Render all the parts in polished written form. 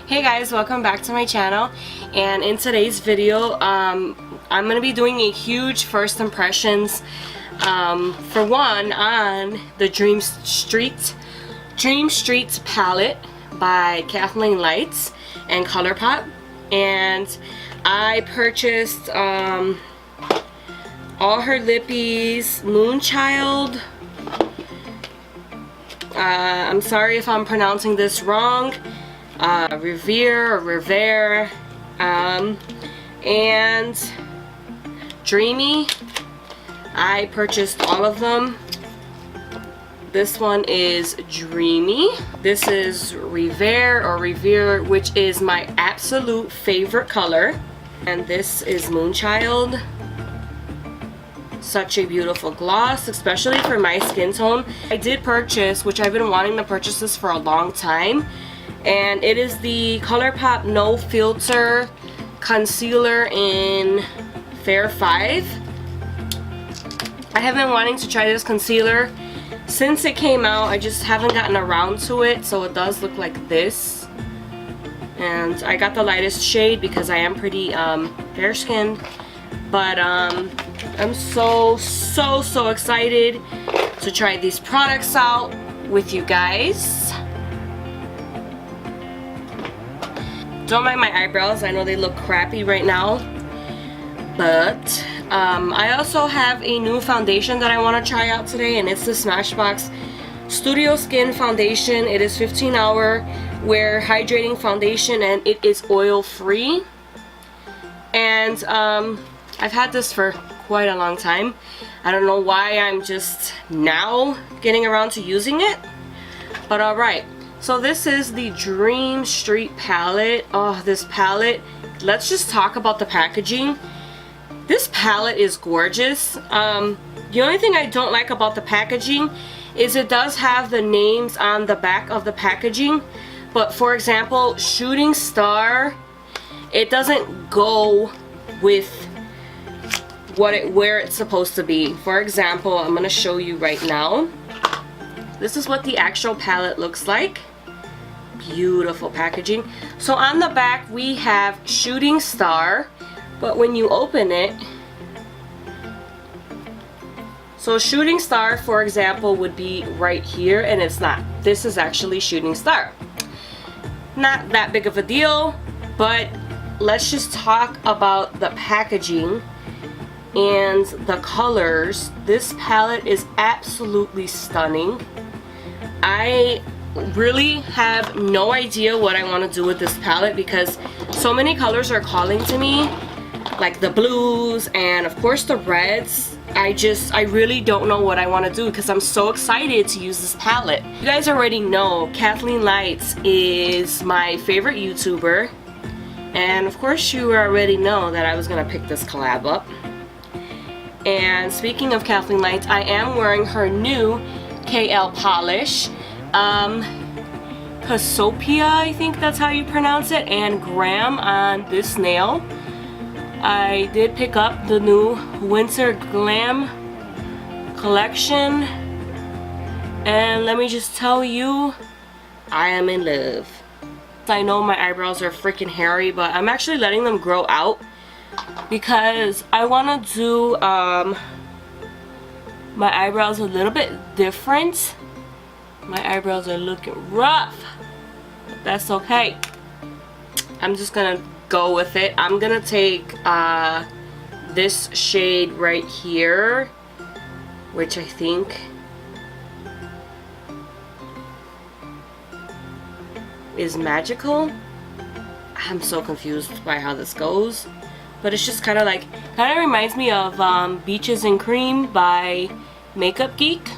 Hey guys, welcome back to my channel, and in today's video I'm going to be doing a huge first impressions for one on the Dream Street palette by Kathleen and Colourpop. And I purchased all her lippies, Moonchild. I'm sorry if I'm pronouncing this wrong. Rever, and Dreamy. I purchased all of them. This one is Dreamy. This is Rever, which is my absolute favorite color. And this is Moonchild. Such a beautiful gloss, especially for my skin tone. I did purchase, which I've been wanting to purchase this for a long time, and it is the Colourpop No Filter Concealer in Fair 5. I have been wanting to try this concealer since it came out. I just haven't gotten around to it, so it does look like this. And I got the lightest shade because I am pretty fair skinned. But I'm so excited to try these products out with you guys. Don't mind my eyebrows, I know they look crappy right now, but I also have a new foundation that I want to try out today, and it's the Smashbox Studio Skin foundation. It is 15-hour wear hydrating foundation, and it is oil free. And I've had this for quite a long time. I don't know why I'm just now getting around to using it, but alright. So this is the Dream Street palette. Oh, this palette. Let's just talk about the packaging. This palette is gorgeous. The only thing I don't like about the packaging is it does have the names on the back of the packaging. But for example, Shooting Star, it doesn't go with where it's supposed to be. For example, I'm going to show you right now. This is what the actual palette looks like. Beautiful packaging. So on the back we have Shooting Star, but when you open it, so Shooting Star, for example, would be right here, and it's not. This is actually Shooting Star. Not that big of a deal, but let's just talk about the packaging and the colors. This palette is absolutely stunning. I really have no idea what I want to do with this palette because so many colors are calling to me, like the blues and of course the reds. I really don't know what I want to do because I'm so excited to use this palette. You guys already know Kathleen is my favorite YouTuber, and of course you already know that I was gonna pick this collab up. And speaking of Kathleen, I am wearing her new KL polish. Cassiopeia, I think that's how you pronounce it, and Graham on this nail. I did pick up the new Winter Glam collection, and let me just tell you, I am in love. I know my eyebrows are freaking hairy, but I'm actually letting them grow out because I want to do my eyebrows a little bit different. My eyebrows are looking rough. That's okay. I'm just gonna go with it. I'm gonna take this shade right here, which I think is Magical. I'm so confused by how this goes, but it's just kind of reminds me of Beaches and Cream by Makeup Geek.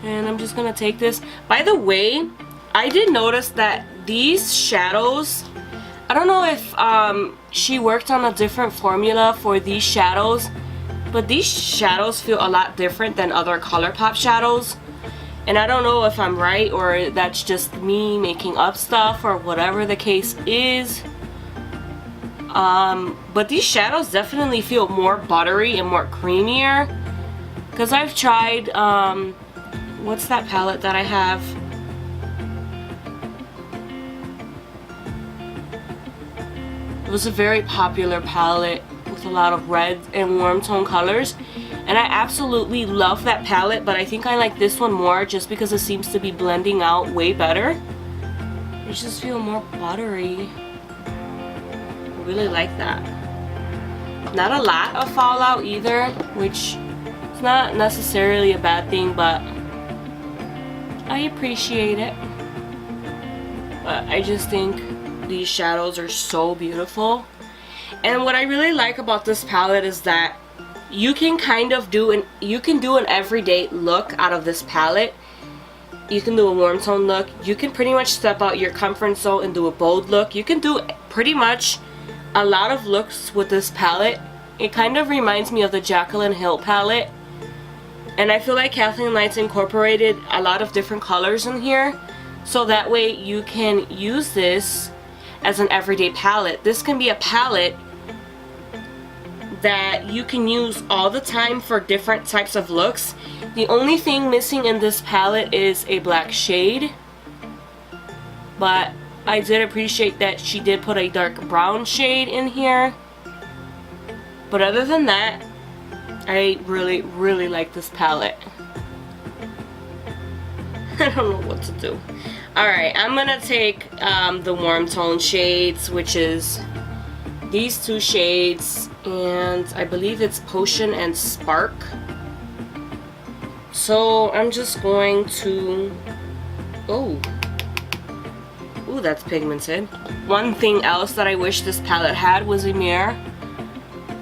And I'm just gonna take this. By the way, I did notice that these shadows, I don't know if she worked on a different formula for these shadows, but these shadows feel a lot different than other Colourpop shadows. And I don't know if I'm right or that's just me making up stuff or whatever the case is. But these shadows definitely feel more buttery and more creamier. Because I've tried what's that palette that I have? was a very popular palette with a lot of red and warm tone colors. And I absolutely love that palette, but I think I like this one more just because it seems to be blending out way better. I just feel more buttery. I really like that. Not a lot of fallout either, which is not necessarily a bad thing, but I appreciate it. But I just think these shadows are so beautiful. And what I really like about this palette is that you can kind of do an everyday look out of this palette. You can do a warm tone look. You can pretty much step out your comfort zone and do a bold look. You can do pretty much a lot of looks with this palette. It kind of reminds me of the Jaclyn Hill palette. And I feel like Kathleen Lights incorporated a lot of different colors in here. So that way you can use this as an everyday palette. This can be a palette that you can use all the time for different types of looks. The only thing missing in this palette is a black shade, but I did appreciate that she did put a dark brown shade in here. But other than that, I really like this palette. I don't know what to do. Alright, I'm gonna take the warm tone shades, which is these two shades, and I believe it's Potion and Spark. So I'm just going to... Ooh, that's pigmented. One thing else that I wish this palette had was a mirror,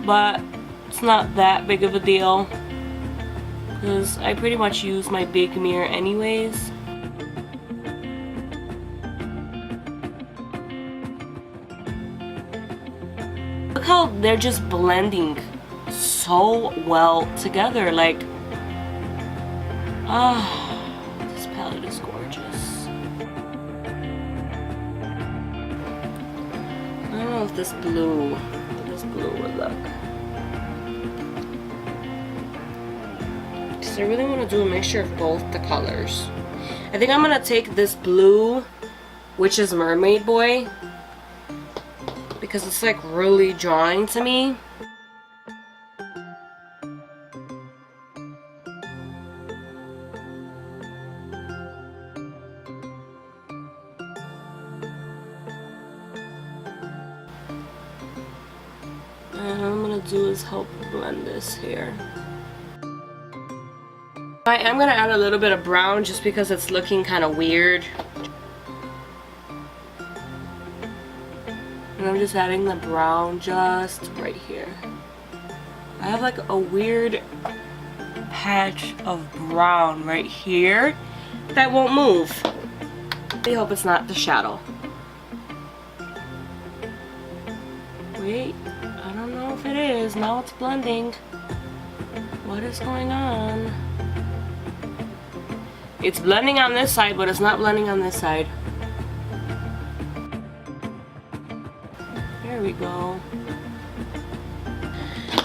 but it's not that big of a deal because I pretty much use my big mirror anyways. Look how they're just blending so well together. Like, this palette is gorgeous. I don't know if this blue would look. Because I really want to do a mixture of both the colors. I think I'm going to take this blue, which is Mermaid Boy, because it's like really drawing to me. And what I'm gonna do is help blend this here. I am gonna add a little bit of brown just because it's looking kind of weird. And I'm just adding the brown just right here. I have like a weird patch of brown right here that won't move. I hope it's not the shadow. Wait, I don't know if it is. Now it's blending. What is going on? It's blending on this side, but it's not blending on this side. There we go.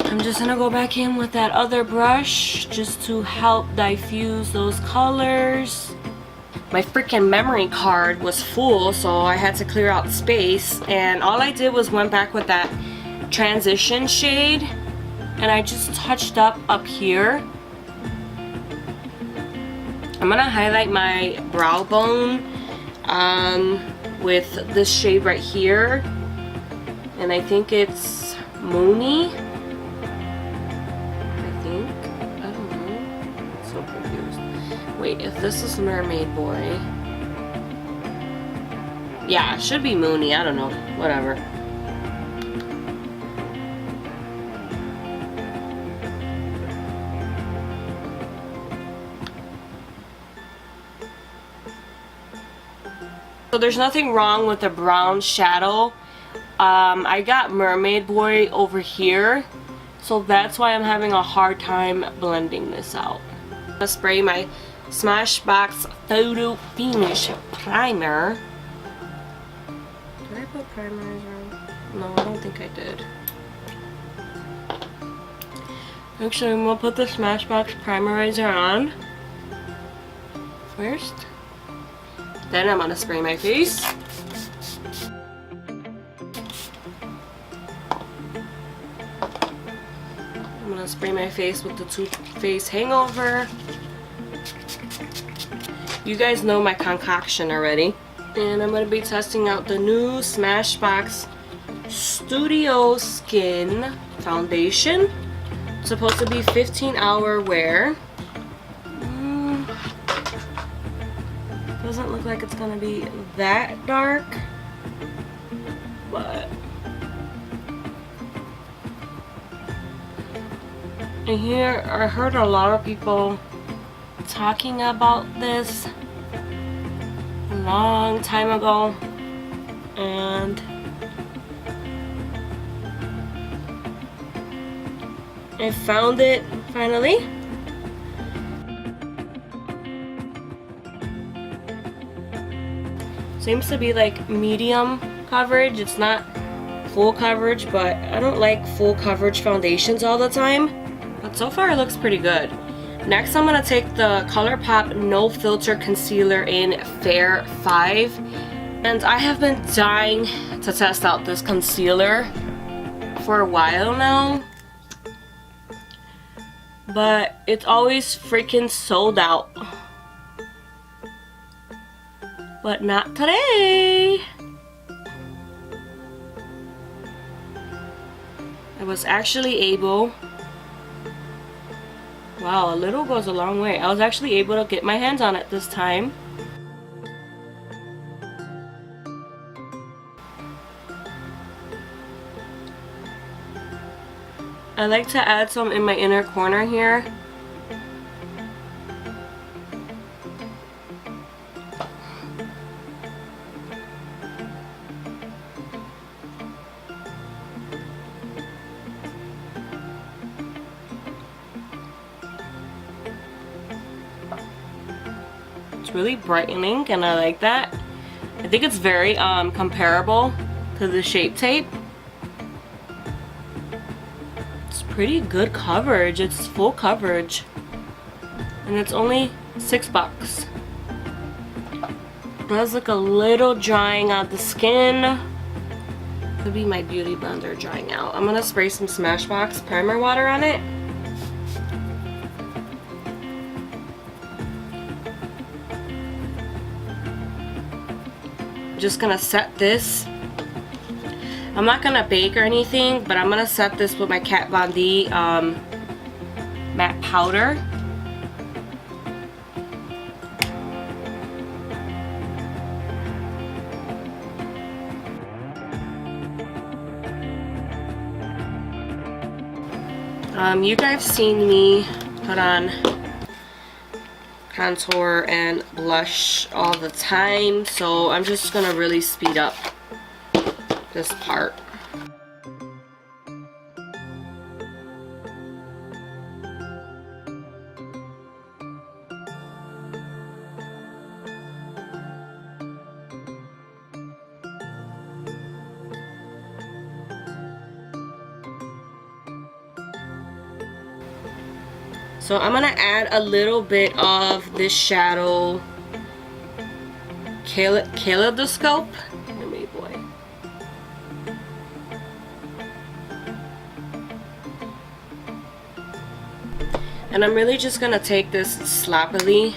I'm just gonna go back in with that other brush just to help diffuse those colors. My freaking memory card was full, so I had to clear out space, and all I did was went back with that transition shade and I just touched up here. I'm gonna highlight my brow bone with this shade right here, and I think it's Moony. I don't know. I'm so confused. Wait, if this is Mermaid Boy, yeah, it should be Moony. I don't know. Whatever. So there's nothing wrong with the brown shadow. I got Mermaid Boy over here, so that's why I'm having a hard time blending this out. I'm gonna spray my Smashbox Photo Finish Primer. Did I put primerizer on? No, I don't think I did. Actually, I'm gonna put the Smashbox Primerizer on first. Then I'm gonna spray my face. gonna spray my face with the Too Faced Hangover. You guys know my concoction already. And I'm gonna be testing out the new Smashbox Studio Skin foundation. It's supposed to be 15-hour wear. Doesn't look like it's gonna be that dark, but and here I heard a lot of people talking about this a long time ago, and I found it finally. Seems to be like medium coverage. It's not full coverage, but I don't like full coverage foundations all the time. But so far it looks pretty good. Next I'm going to take the Colourpop No Filter Concealer in Fair 5. And I have been dying to test out this concealer for a while now. But it's always freaking sold out. But not today. I was actually able, wow, a little goes a long way. I was actually able to get my hands on it this time. I like to add some in my inner corner here. It's really brightening and I like that. I think it's very comparable to the Shape Tape. It's pretty good coverage. It's full coverage. And it's only $6. It does look a little drying out the skin. Could be my beauty blender drying out. I'm gonna spray some Smashbox primer water on it. Just gonna set this. I'm not gonna bake or anything, but I'm gonna set this with my Kat Von D matte powder. You guys seen me put on contour and blush all the time, so I'm just gonna really speed up this part. So I'm gonna add a little bit of this shadow, Kaleidoscope. Boy. And I'm really just gonna take this sloppily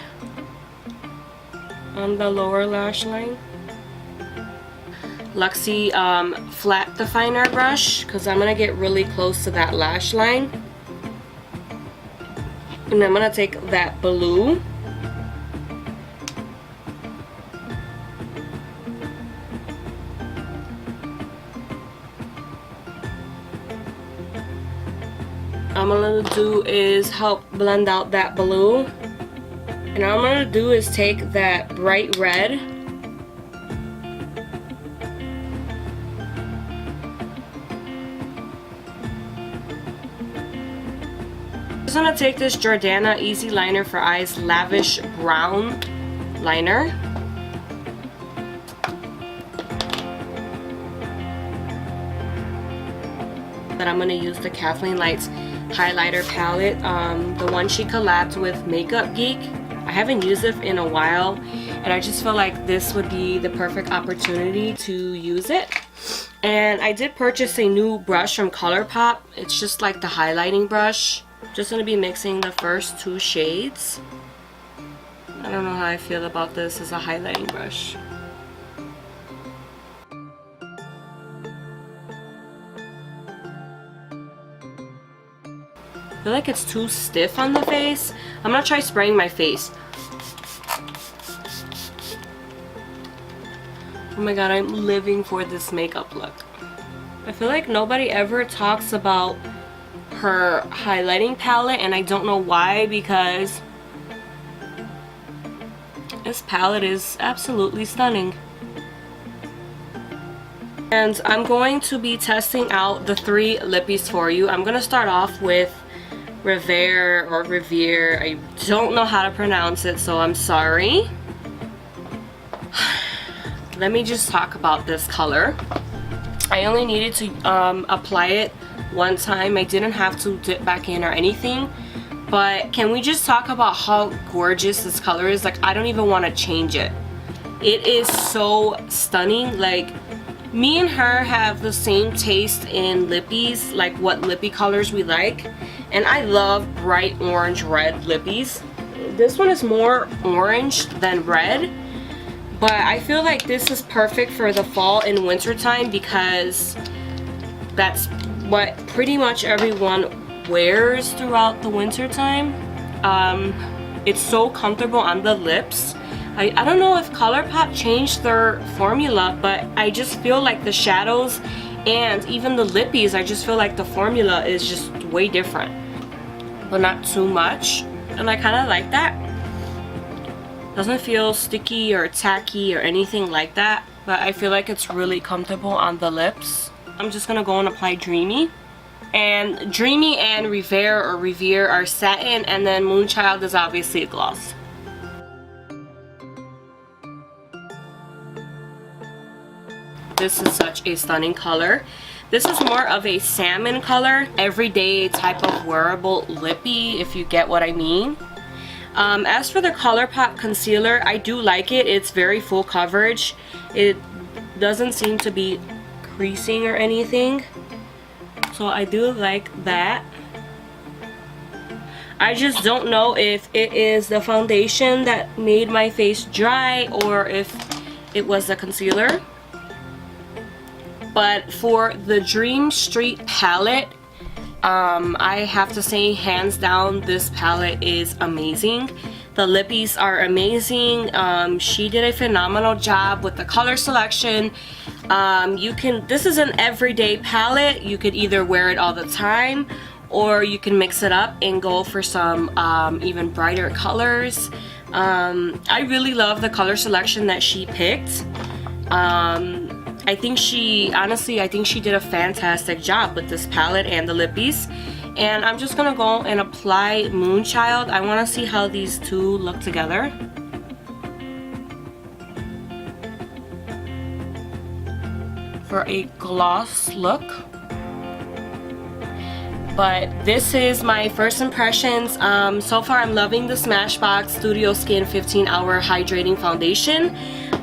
on the lower lash line. Luxie flat definer brush, because I'm gonna get really close to that lash line. And I'm gonna take that blue I'm gonna do is help blend out that blue, and all I'm gonna do is take that bright red I'm just gonna take this Jordana Easyliner for Eyes Lavish Brown liner. But I'm gonna use the Kathleen Lights highlighter palette, the one she collabed with Makeup Geek. I haven't used it in a while, and I just feel like this would be the perfect opportunity to use it. And I did purchase a new brush from Colourpop. It's just like the highlighting brush. Just going to be mixing the first 2 shades. I don't know how I feel about this as a highlighting brush. I feel like it's too stiff on the face. I'm gonna try spraying my face. Oh my god, I'm living for this makeup look. I feel like nobody ever talks about her highlighting palette, and I don't know why, because this palette is absolutely stunning. And I'm going to be testing out the 3 lippies for you. I'm gonna start off with Rever or Rever. I don't know how to pronounce it, so I'm sorry. Let me just talk about this color. I only needed to apply it one time. I didn't have to dip back in or anything. But can we just talk about how gorgeous this color is? Like, I don't even want to change it. It is so stunning. Like, me and her have the same taste in lippies, like what lippy colors we like. And I love bright orange red lippies. This one is more orange than red, but I feel like this is perfect for the fall and winter time because that's what pretty much everyone wears throughout the winter time. It's so comfortable on the lips. I don't know if Colourpop changed their formula, but I just feel like the shadows and even the lippies, I just feel like the formula is just way different, but not too much, and I kind of like that. Doesn't feel sticky or tacky or anything like that, but I feel like it's really comfortable on the lips. I'm just gonna go and apply Dreamy. And Dreamy and Rever or Rever are satin, and then Moonchild is obviously a gloss. This is such a stunning color. This is more of a salmon color, everyday type of wearable lippy, if you get what I mean. As for the Colourpop concealer, I do like it. It's very full coverage. It doesn't seem to be creasing or anything, so I do like that. I just don't know if it is the foundation that made my face dry or if it was the concealer. But for the Dream Street palette, I have to say, hands down, this palette is amazing. The lippies are amazing. She did a phenomenal job with the color selection. This is an everyday palette. You could either wear it all the time, or you can mix it up and go for some even brighter colors. I really love the color selection that she picked. I think she did a fantastic job with this palette and the lippies. And I'm just gonna go and apply Moonchild. I want to see how these two look together. For a gloss look. But this is my first impressions. So far I'm loving the Smashbox Studio Skin 15-Hour Hydrating Foundation.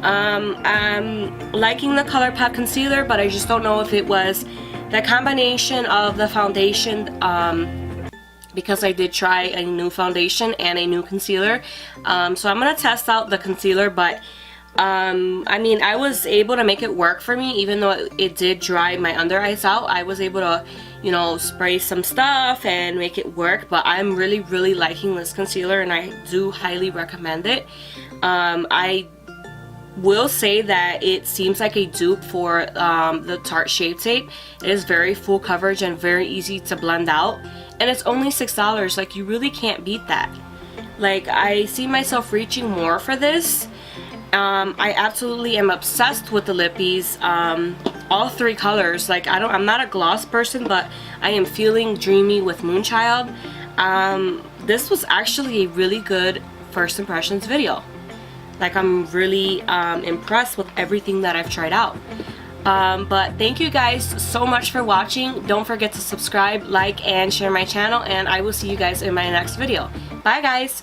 I'm liking the Colourpop concealer, but I just don't know if it was the combination of the foundation, because I did try a new foundation and a new concealer. So I'm going to test out the concealer, but I mean, I was able to make it work for me, even though it did dry my under eyes out. I was able to, you know, spray some stuff and make it work, but I'm really liking this concealer, and I do highly recommend it. I will say that it seems like a dupe for the Tarte Shape Tape. It is very full coverage and very easy to blend out, and it's only $6. Like, you really can't beat that. Like, I see myself reaching more for this. I absolutely am obsessed with the lippies, all 3 colors. Like, I'm not a gloss person, but I am feeling Dreamy with Moonchild. This was actually a really good first impressions video. Like, I'm really impressed with everything that I've tried out. But thank you guys so much for watching. Don't forget to subscribe, like, and share my channel, and I will see you guys in my next video. Bye guys!